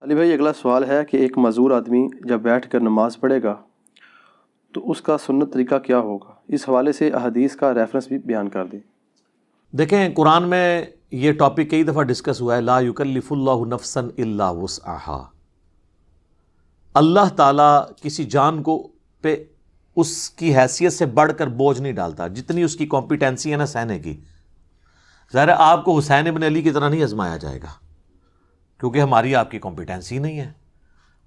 علی بھائی، اگلا سوال ہے کہ ایک معذور آدمی جب بیٹھ کر نماز پڑھے گا تو اس کا سنت طریقہ کیا ہوگا؟ اس حوالے سے احادیث کا ریفرنس بھی بیان کر دیں۔ دیکھیں، قرآن میں یہ ٹاپک کئی دفعہ ڈسکس ہوا ہے، لا یکلف اللہ نفسا الا وسعہا۔ اللہ تعالیٰ کسی جان کو پہ اس کی حیثیت سے بڑھ کر بوجھ نہیں ڈالتا، جتنی اس کی کمپیٹنسی ہے نا سہنے کی۔ ظاہر ہے آپ کو حسین ابن علی کی طرح نہیں آزمایا جائے گا، کیونکہ ہماری آپ کی کمپیٹنسی نہیں ہے۔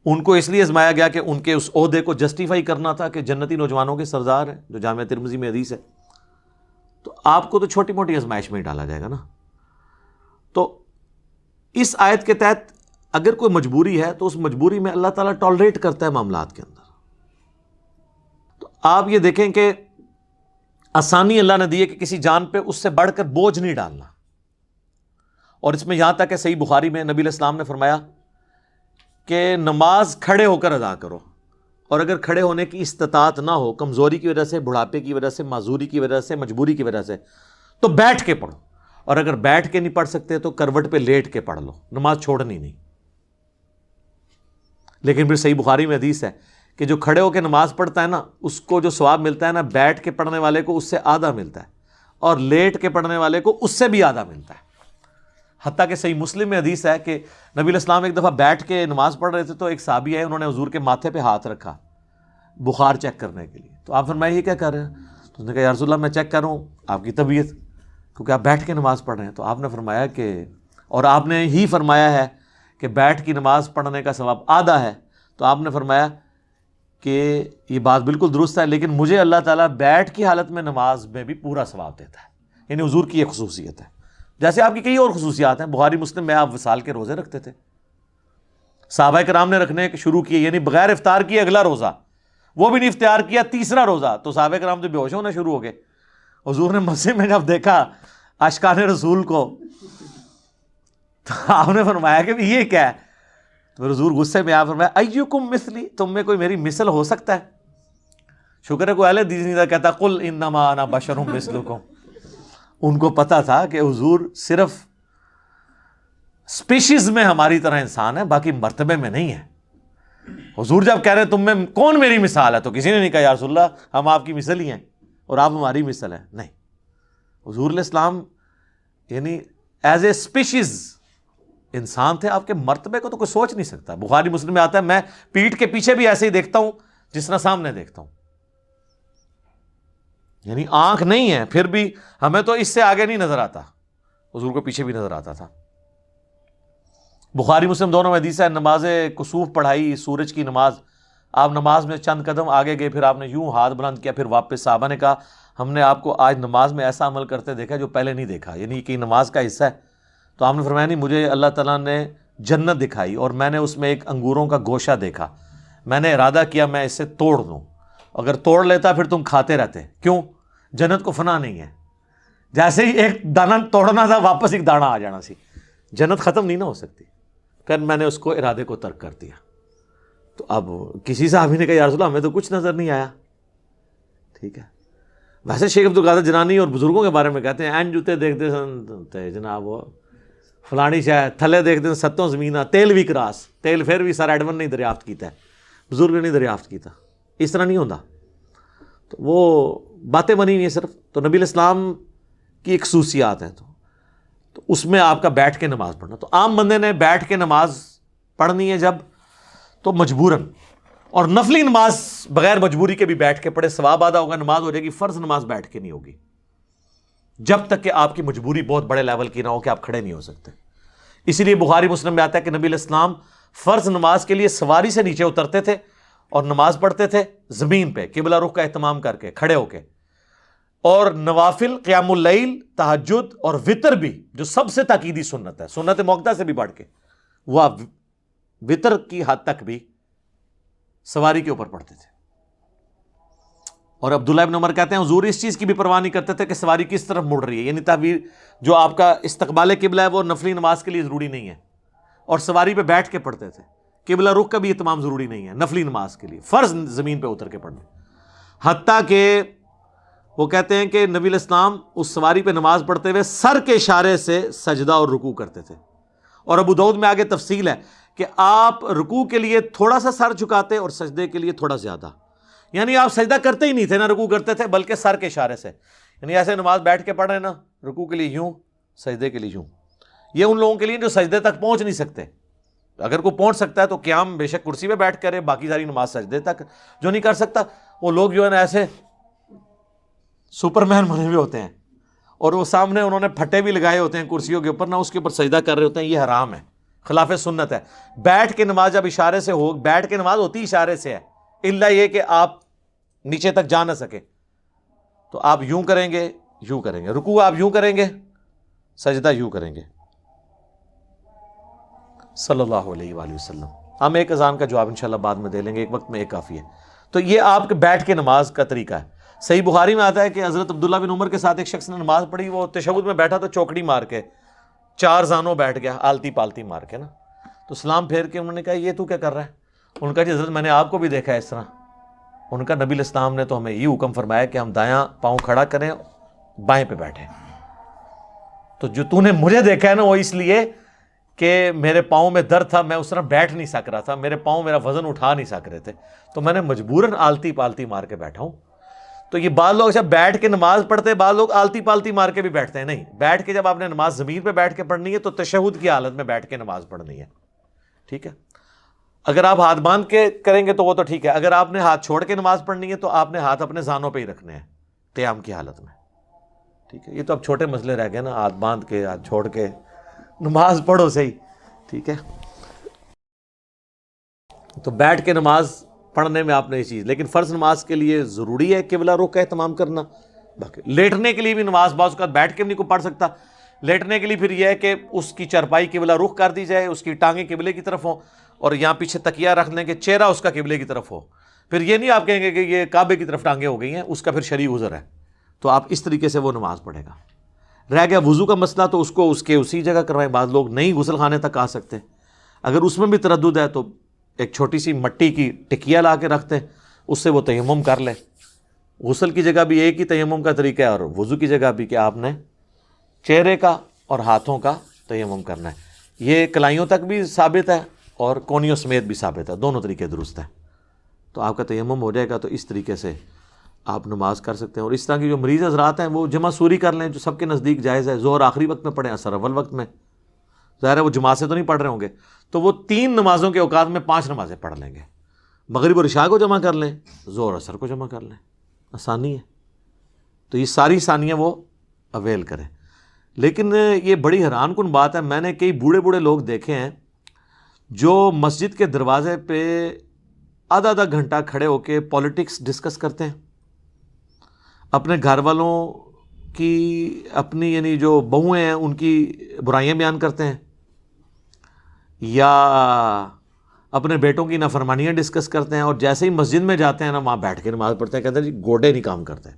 ان کو اس لیے آزمایا گیا کہ ان کے اس عہدے کو جسٹیفائی کرنا تھا کہ جنتی نوجوانوں کے سردار ہیں، جو جامعہ ترمذی میں حدیث ہے۔ تو آپ کو تو چھوٹی موٹی آزمائش میں ہی ڈالا جائے گا نا۔ تو اس آیت کے تحت اگر کوئی مجبوری ہے تو اس مجبوری میں اللہ تعالیٰ ٹالریٹ کرتا ہے معاملات کے اندر۔ تو آپ یہ دیکھیں کہ آسانی اللہ نے دی ہے کہ کسی جان پہ اس سے بڑھ کر بوجھ نہیں ڈالنا۔ اور اس میں یہاں تک کہ صحیح بخاری میں نبی علیہ السلام نے فرمایا کہ نماز کھڑے ہو کر ادا کرو، اور اگر کھڑے ہونے کی استطاعت نہ ہو، کمزوری کی وجہ سے، بڑھاپے کی وجہ سے، معذوری کی وجہ سے، مجبوری کی وجہ سے، تو بیٹھ کے پڑھو، اور اگر بیٹھ کے نہیں پڑھ سکتے تو کروٹ پہ لیٹ کے پڑھ لو، نماز چھوڑنی نہیں۔ لیکن پھر صحیح بخاری میں حدیث ہے کہ جو کھڑے ہو کے نماز پڑھتا ہے نا، اس کو جو ثواب ملتا ہے نا، بیٹھ کے پڑھنے والے کو اس سے آدھا ملتا ہے، اور لیٹ کے پڑھنے والے کو اس سے بھی آدھا ملتا ہے۔ حتیٰ کہ صحیح مسلم میں حدیث ہے کہ نبی علیہ السلام ایک دفعہ بیٹھ کے نماز پڑھ رہے تھے، تو ایک صحابی آئے، انہوں نے حضور کے ماتھے پہ ہاتھ رکھا بخار چیک کرنے کے لیے۔ تو آپ فرمائے یہ کیا کر رہے ہیں؟ تو اس نے کہا یا رسول اللہ، میں چیک کر رہا ہوں آپ کی طبیعت، کیونکہ آپ بیٹھ کے نماز پڑھ رہے ہیں۔ تو آپ نے فرمایا کہ، اور آپ نے ہی فرمایا ہے کہ بیٹھ کی نماز پڑھنے کا ثواب آدھا ہے، تو آپ نے فرمایا کہ یہ بات بالکل درست ہے، لیکن مجھے اللہ تعالیٰ بیٹھ کی حالت میں نماز میں بھی پورا ثواب دیتا ہے۔ یعنی حضور کی یہ خصوصیت ہے، جیسے آپ کی کئی اور خصوصیات ہیں۔ بخاری مسلم میں آپ وصال کے روزے رکھتے تھے، صحابہ کرام نے رکھنے شروع کیے، یعنی بغیر افطار کیے اگلا روزہ، وہ بھی نہیں افطار کیا تیسرا روزہ، تو صحابہ کرام تو بے ہوش ہونا شروع ہو گئے۔ حضور نے مسجد میں جب دیکھا عاشقان رسول کو، تو آپ نے فرمایا کہ یہ کیا ہے؟ تو حضور غصے میں آپ فرمایا ایکم مثلی، تم میں کوئی میری مثل ہو سکتا ہے؟ شکر ہے کوئی اہل حدیث نہیں تھا کہتا قل انما انا بشر مثلکم۔ ان کو پتا تھا کہ حضور صرف اسپیشیز میں ہماری طرح انسان ہے، باقی مرتبے میں نہیں ہے۔ حضور جب کہہ رہے تم میں کون میری مثال ہے، تو کسی نے نہیں کہا یا رسول اللہ ہم آپ کی مثل ہی ہیں اور آپ ہماری مثل ہیں، نہیں۔ حضور علیہ السلام یعنی ایز اے اسپیشیز انسان تھے، آپ کے مرتبے کو تو کوئی سوچ نہیں سکتا۔ بخاری مسلم میں آتا ہے میں پیٹھ کے پیچھے بھی ایسے ہی دیکھتا ہوں جس طرح سامنے دیکھتا ہوں، یعنی آنکھ نہیں ہے، پھر بھی ہمیں تو اس سے آگے نہیں نظر آتا، حضور کو پیچھے بھی نظر آتا تھا۔ بخاری مسلم دونوں میں حدیث ہے، نماز کسوف پڑھائی، سورج کی نماز، آپ نماز میں چند قدم آگے گئے، پھر آپ نے یوں ہاتھ بلند کیا، پھر واپس۔ صحابہ نے کہا ہم نے آپ کو آج نماز میں ایسا عمل کرتے دیکھا جو پہلے نہیں دیکھا، یعنی کہ نماز کا حصہ ہے۔ تو آپ نے فرمایا نہیں، مجھے اللہ تعالیٰ نے جنت دکھائی اور میں نے اس میں ایک انگوروں کا گوشہ دیکھا، میں نے ارادہ کیا میں اس سے توڑ دوں، اگر توڑ لیتا پھر تم کھاتے رہتے، کیوں؟ جنت کو فنا نہیں ہے، جیسے ہی ایک دانہ توڑنا تھا واپس ایک دانہ آ جانا سی، جنت ختم نہیں نہ ہو سکتی۔ پھر میں نے اس کو ارادے کو ترک کر دیا۔ تو اب کسی صحابی نے کہا یا رسول اللہ ہمیں تو کچھ نظر نہیں آیا، ٹھیک ہے۔ ویسے شیخ عبدالقادر جنانی اور بزرگوں کے بارے میں کہتے ہیں این جوتے دیکھتے سن جناب وہ فلانی شاہ تھلے دیکھتے ہیں ستوں زمینہ تیل بھی کراس، تیل پھر بھی سر ایڈون نہیں دریافت کیتا ہے، بزرگ نے نہیں دریافت کیتا، اس طرح نہیں ہوتا۔ تو وہ باتیں بنی نہیں ہیں صرف۔ تو نبی علیہ السلام کی ایک خصوصیات ہیں، تو اس میں آپ کا بیٹھ کے نماز پڑھنا۔ تو عام بندے نے بیٹھ کے نماز پڑھنی ہے جب، تو مجبوراً، اور نفلی نماز بغیر مجبوری کے بھی بیٹھ کے پڑھے، ثواب آدھا ہوگا، نماز ہو جائے گی۔ فرض نماز بیٹھ کے نہیں ہوگی جب تک کہ آپ کی مجبوری بہت بڑے لیول کی نہ ہو کہ آپ کھڑے نہیں ہو سکتے۔ اسی لیے بخاری مسلم میں آتا ہے کہ نبی علیہ السلام فرض نماز کے لیے سواری سے نیچے اترتے تھے اور نماز پڑھتے تھے زمین پہ قبلہ رخ کا اہتمام کر کے، کھڑے ہو کے۔ اور نوافل، قیام اللیل، تہجد اور وطر بھی، جو سب سے تاکیدی سنت ہے، سنت موقدہ سے بھی بڑھ کے، وہ آپ وطر کی حد تک بھی سواری کے اوپر پڑھتے تھے۔ اور عبداللہ ابن عمر کہتے ہیں حضور اس چیز کی بھی پرواہ نہیں کرتے تھے کہ سواری کس طرف مڑ رہی ہے، یعنی تعبیر جو آپ کا استقبال قبلہ ہے وہ نفلی نماز کے لیے ضروری نہیں ہے، اور سواری پہ بیٹھ کے پڑھتے تھے۔ قبلہ رخ کا بھی اہتمام ضروری نہیں ہے نفلی نماز کے لیے، فرض زمین پہ اتر کے پڑھنا۔ حتیٰ کہ وہ کہتے ہیں کہ نبی علیہ السلام اس سواری پہ نماز پڑھتے ہوئے سر کے اشارے سے سجدہ اور رکوع کرتے تھے۔ اور ابو داؤد میں آگے تفصیل ہے کہ آپ رکوع کے لیے تھوڑا سا سر جھکاتے اور سجدے کے لیے تھوڑا زیادہ، یعنی آپ سجدہ کرتے ہی نہیں تھے نہ رکوع کرتے تھے، بلکہ سر کے اشارے سے، یعنی ایسے نماز بیٹھ کے پڑھ رہے ہیں نا، رکوع کے لیے یوں، سجدے کے لیے یوں. یہ ان لوگوں کے لیے جو سجدے تک پہنچ نہیں سکتے. اگر کوئی پہنچ سکتا ہے تو قیام بے شک کرسی پہ بیٹھ کرے، باقی ساری نماز سجدے تک. جو نہیں کر سکتا وہ لوگ جو ہے نا ایسے سپر مین بنے ہوئے ہوتے ہیں، اور وہ سامنے انہوں نے پھٹے بھی لگائے ہوتے ہیں کرسیوں کے اوپر، نہ اس کے اوپر سجدہ کر رہے ہوتے ہیں. یہ حرام ہے، خلاف سنت ہے. بیٹھ کے نماز جب اشارے سے ہو، بیٹھ کے نماز ہوتی اشارے سے ہے، الا یہ کہ آپ نیچے تک جا نہ سکے تو آپ یوں کریں گے، یوں کریں گے. رکوع آپ یوں کریں گے، سجدہ یوں کریں گے. صلی اللہ علیہ وآلہ وسلم. ہم ایک اذان کا جواب انشاءاللہ بعد میں دے لیں گے، ایک وقت میں ایک کافی ہے. تو یہ آپ کے بیٹھ کے نماز کا طریقہ ہے. صحیح بخاری میں آتا ہے کہ حضرت عبداللہ بن عمر کے ساتھ ایک شخص نے نماز پڑھی، وہ تشہد میں بیٹھا تو چوکڑی مار کے 4 زانوں بیٹھ گیا، آلتی پالتی مار کے نا. تو سلام پھیر کے انہوں نے کہا یہ تو کیا کر رہا ہے؟ ان کا جی حضرت میں نے آپ کو بھی دیکھا ہے اس طرح. ان کا نبی الاسلام نے تو ہمیں یہ حکم فرمایا کہ ہم دایاں پاؤں کھڑا کریں، بائیں پہ بیٹھیں. تو جو تو نے مجھے دیکھا ہے نا، وہ اس لیے کہ میرے پاؤں میں درد تھا، میں اس طرح بیٹھ نہیں سک رہا تھا، میرے پاؤں میرا وزن اٹھا نہیں سک رہے تھے، تو میں نے مجبوراً آلتی پالتی مار کے بیٹھا ہوں. تو یہ بعض لوگ جب بیٹھ کے نماز پڑھتے ہیں، بعض لوگ آلتی پالتی مار کے بھی بیٹھتے ہیں. نہیں، بیٹھ کے جب آپ نے نماز زمین پہ بیٹھ کے پڑھنی ہے تو تشہد کی حالت میں بیٹھ کے نماز پڑھنی ہے. ٹھیک ہے. اگر آپ ہاتھ باندھ کے کریں گے تو وہ تو ٹھیک ہے. اگر آپ نے ہاتھ چھوڑ کے نماز پڑھنی ہے تو آپ نے ہاتھ اپنے زانوں پہ ہی رکھنے ہیں قیام کی حالت میں. ٹھیک ہے. یہ تو اب چھوٹے مسئلے رہ گئے نا، ہاتھ باندھ کے ہاتھ چھوڑ کے نماز پڑھو صحیح. ٹھیک ہے. تو بیٹھ کے نماز پڑھنے میں آپ نے یہ چیز، لیکن فرض نماز کے لیے ضروری ہے قبلہ رخ کا اہتمام کرنا. باقی لیٹنے کے لیے بھی نماز بعض اوقات بیٹھ کے بھی نہیں کوئی پڑھ سکتا. لیٹنے کے لیے پھر یہ ہے کہ اس کی چرپائی قبلہ رخ کر دی جائے، اس کی ٹانگیں قبلے کی طرف ہوں، اور یہاں پیچھے تکیہ رکھ لیں کہ چہرہ اس کا قبلے کی طرف ہو. پھر یہ نہیں آپ کہیں گے کہ یہ کعبے کی طرف ٹانگیں ہو گئی ہیں، اس کا پھر شرعی عذر ہے. تو آپ اس طریقے سے وہ نماز پڑھے گا. رہ گیا وضو کا مسئلہ، تو اس کو اس کے اسی جگہ کروائیں. بعض لوگ نہیں غسل خانے تک آ سکتے، اگر اس میں بھی تردد ہے تو ایک چھوٹی سی مٹی کی ٹکیا لا کے رکھتے ہیں، اس سے وہ تیمم کر لے. غسل کی جگہ بھی ایک ہی تیمم کا طریقہ ہے، اور وضو کی جگہ بھی کہ آپ نے چہرے کا اور ہاتھوں کا تیمم کرنا ہے. یہ کلائیوں تک بھی ثابت ہے اور کونیوں سمیت بھی ثابت ہے، دونوں طریقے درست ہیں. تو آپ کا تیمم ہو جائے گا. تو اس طریقے سے آپ نماز کر سکتے ہیں. اور اس طرح کی جو مریض حضرات ہیں وہ جمع سوری کر لیں، جو سب کے نزدیک جائز ہے. ظہر آخری وقت میں پڑھیں، عصر اول وقت میں. ظاہر ہے وہ جماعت سے تو نہیں پڑھ رہے ہوں گے، تو وہ 3 نمازوں کے اوقات میں 5 نمازیں پڑھ لیں گے. مغرب اور عشاء کو جمع کر لیں، ظہر عصر کو جمع کر لیں. آسانی ہے. تو یہ ساری ثانیہ وہ اویل کریں. لیکن یہ بڑی حیران کن بات ہے، میں نے کئی بوڑھے لوگ دیکھے ہیں جو مسجد کے دروازے پہ آدھا گھنٹہ کھڑے ہو کے پالیٹکس ڈسکس کرتے ہیں، اپنے گھر والوں کی، اپنی یعنی جو بہویں ہیں ان کی برائیاں بیان کرتے ہیں، یا اپنے بیٹوں کی نافرمانیاں ڈسکس کرتے ہیں. اور جیسے ہی مسجد میں جاتے ہیں نا، وہاں بیٹھ کے نماز پڑھتے ہیں، کہتے ہیں جی گوڈے نہیں کام کرتے.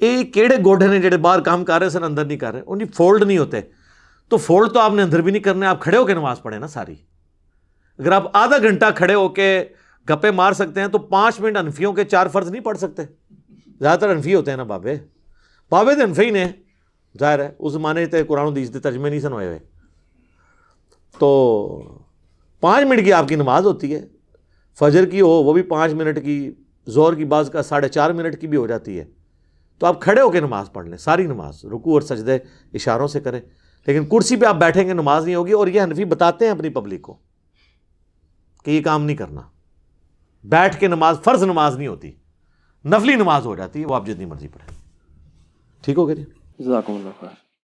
یہ کیڑے گوڈے نے جڑے باہر کام کر رہے سن اندر نہیں کر رہے، ان کی فولڈ نہیں ہوتے. تو فولڈ تو آپ نے اندر بھی نہیں کرنے، آپ کھڑے ہو کے نماز پڑھیں نا ساری. اگر آپ آدھا گھنٹہ کھڑے ہو کے گپے مار سکتے ہیں تو 5 منٹ حنفیوں کے 4 فرض نہیں پڑھ سکتے. زیادہ تر حنفی ہوتے ہیں نا بابے تو حنفی نے، ظاہر ہے اس زمانے تے قرآن و حدیث کے ترجمے نہیں سن ہوئے ہوئے. تو 5 منٹ کی آپ کی نماز ہوتی ہے. فجر کی ہو وہ بھی 5 منٹ کی، ظہر کی بعض کا 4.5 منٹ کی بھی ہو جاتی ہے. تو آپ کھڑے ہو کے نماز پڑھ لیں ساری نماز، رکوع اور سجدے اشاروں سے کریں. لیکن کرسی پہ آپ بیٹھیں گے نماز نہیں ہوگی. اور یہ حنفی بتاتے ہیں اپنی پبلک کو کہ یہ کام نہیں کرنا. بیٹھ کے نماز فرض نماز نہیں ہوتی، نفلی نماز ہو جاتی ہے، وہ آپ جتنی مرضی پڑھیں. ٹھیک ہو گیا جی. جزاکم اللہ خیر.